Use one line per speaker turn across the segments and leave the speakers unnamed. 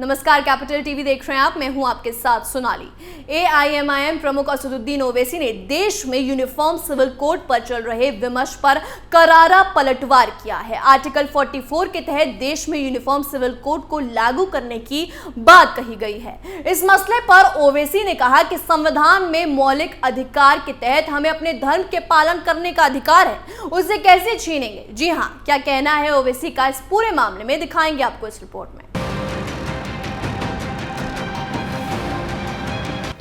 नमस्कार, capital TV देख रहे हैं आप। मैं हूं आपके साथ सोनाली। एआईएमआईएम प्रमुख असदुद्दीन ओवैसी ने देश में यूनिफॉर्म सिविल कोड पर चल रहे विमर्श पर करारा पलटवार किया है। आर्टिकल 44 के तहत देश में यूनिफॉर्म सिविल कोड को लागू करने की बात कही गई है। इस मसले पर ओवैसी ने कहा कि संविधान में मौलिक अधिकार के तहत हमें अपने धर्म के पालन करने का अधिकार है, उसे कैसे छीनेंगे। जी हां, क्या कहना है ओवैसी का इस पूरे मामले में दिखाएंगे आपको इस रिपोर्ट में।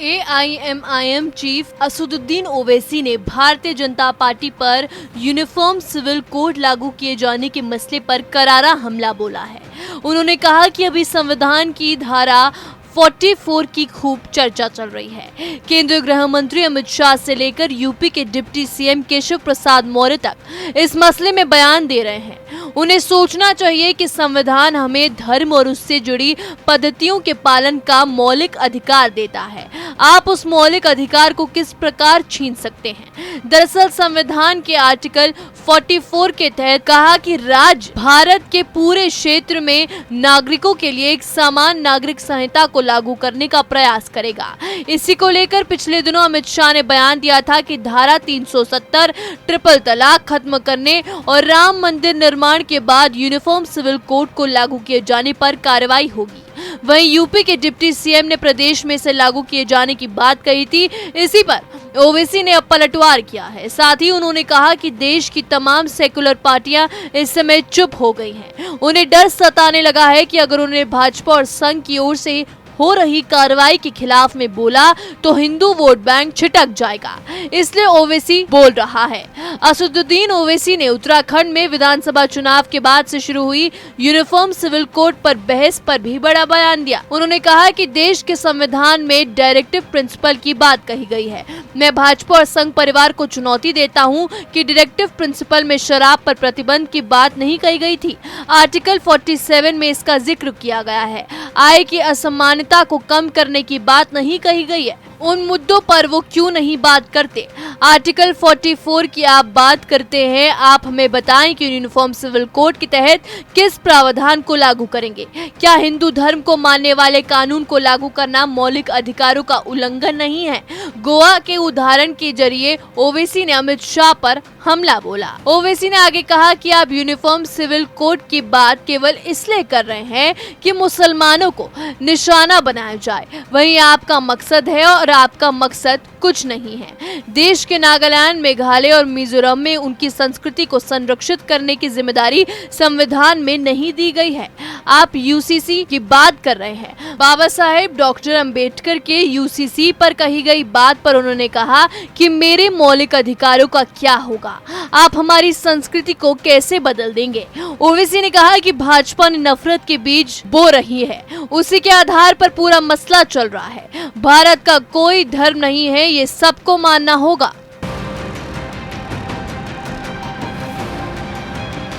एआईएमआईएम चीफ असदुद्दीन ओवैसी ने भारतीय जनता पार्टी पर यूनिफॉर्म सिविल कोड लागू किए जाने के मसले पर करारा हमला बोला है। उन्होंने कहा कि अभी संविधान की धारा 44 की खूब चर्चा चल रही है। केंद्रीय गृह मंत्री अमित शाह से लेकर यूपी के डिप्टी सीएम केशव प्रसाद मौर्य तक इस मसले में बयान दे रहे हैं। उन्हें सोचना चाहिए कि संविधान हमें धर्म और उससे जुड़ी पद्धतियों के पालन का मौलिक अधिकार देता है। आप उस मौलिक अधिकार को किस प्रकार छीन सकते हैं। दरअसल संविधान के आर्टिकल 44 के तहत कहा कि राज्य भारत के पूरे क्षेत्र में नागरिकों के लिए एक समान नागरिक संहिता को लागू करने का प्रयास करेगा। इसी को लेकर पिछले दिनों अमित शाह ने बयान दिया था कि धारा 370 ट्रिपल तलाक खत्म करने और राम मंदिर निर्माण के बाद यूनिफॉर्म सिविल कोड को लागू किए जाने पर कार्रवाई होगी। वहीं यूपी के डिप्टी सीएम ने प्रदेश में इसे लागू किए जाने की बात कही थी। इसी पर ओवैसी ने अब पलटवार किया है। साथ ही उन्होंने कहा कि देश की तमाम सेकुलर पार्टियां इस समय चुप हो गई हैं। उन्हें डर सताने लगा है कि अगर उन्हें भाजपा और संघ की ओर से हो रही कार्रवाई के खिलाफ में बोला तो हिंदू वोट बैंक छिटक जाएगा, इसलिए ओवैसी बोल रहा है। असदुद्दीन ओवैसी ने उत्तराखंड में विधानसभा चुनाव के बाद से शुरू हुई यूनिफॉर्म सिविल कोड पर बहस पर भी बड़ा बयान दिया। उन्होंने कहा कि देश के संविधान में डायरेक्टिव प्रिंसिपल की बात कही गई है। मैं भाजपा और संघ परिवार को चुनौती देता हूँ कि डायरेक्टिव प्रिंसिपल में शराब पर प्रतिबंध की बात नहीं कही गई थी। आर्टिकल 47 में इसका जिक्र किया गया है। आय की असमानता को कम करने की बात नहीं कही गई है। उन मुद्दों पर वो क्यों नहीं बात करते। आर्टिकल 44 की आप बात करते हैं। आप हमें बताएं कि यूनिफॉर्म सिविल कोड के तहत किस प्रावधान को लागू करेंगे। क्या हिंदू धर्म को मानने वाले कानून को लागू करना मौलिक अधिकारों का उल्लंघन नहीं है। गोवा के उदाहरण के जरिए ओवैसी ने अमित शाह पर हमला बोला। ओवैसी ने आगे कहा कि आप यूनिफॉर्म सिविल कोड की बात केवल इसलिए कर रहे हैं कि मुसलमानों को निशाना बनाया जाए। वही आपका मकसद है और आपका मकसद कुछ नहीं है। देश के नागालैंड, मेघालय और मिजोरम में उनकी संस्कृति को संरक्षित करने की जिम्मेदारी संविधान में नहीं दी गई है। आप यूसीसी की बात कर रहे हैं। बाबा साहेब डॉक्टर अंबेडकर के यूसीसी पर कही गई बात पर उन्होंने कहा कि मेरे मौलिक अधिकारों का क्या होगा। आप हमारी संस्कृति को कैसे बदल देंगे। ओवैसी ने कहा कि भाजपा ने नफरत के बीज बो रही है, उसी के आधार पर पूरा मसला चल रहा है। भारत का कोई धर्म नहीं है, ये सबको मानना होगा।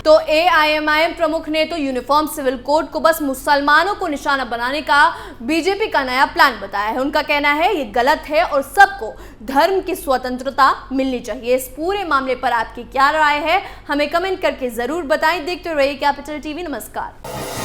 तो एआईएमआईएम प्रमुख ने तो यूनिफॉर्म सिविल कोड को बस मुसलमानों को निशाना बनाने का बीजेपी का नया प्लान बताया है। उनका कहना है ये गलत है और सबको धर्म की स्वतंत्रता मिलनी चाहिए। इस पूरे मामले पर आपकी क्या राय है, हमें कमेंट करके जरूर बताएं। देखते रहिए कैपिटल टीवी। नमस्कार।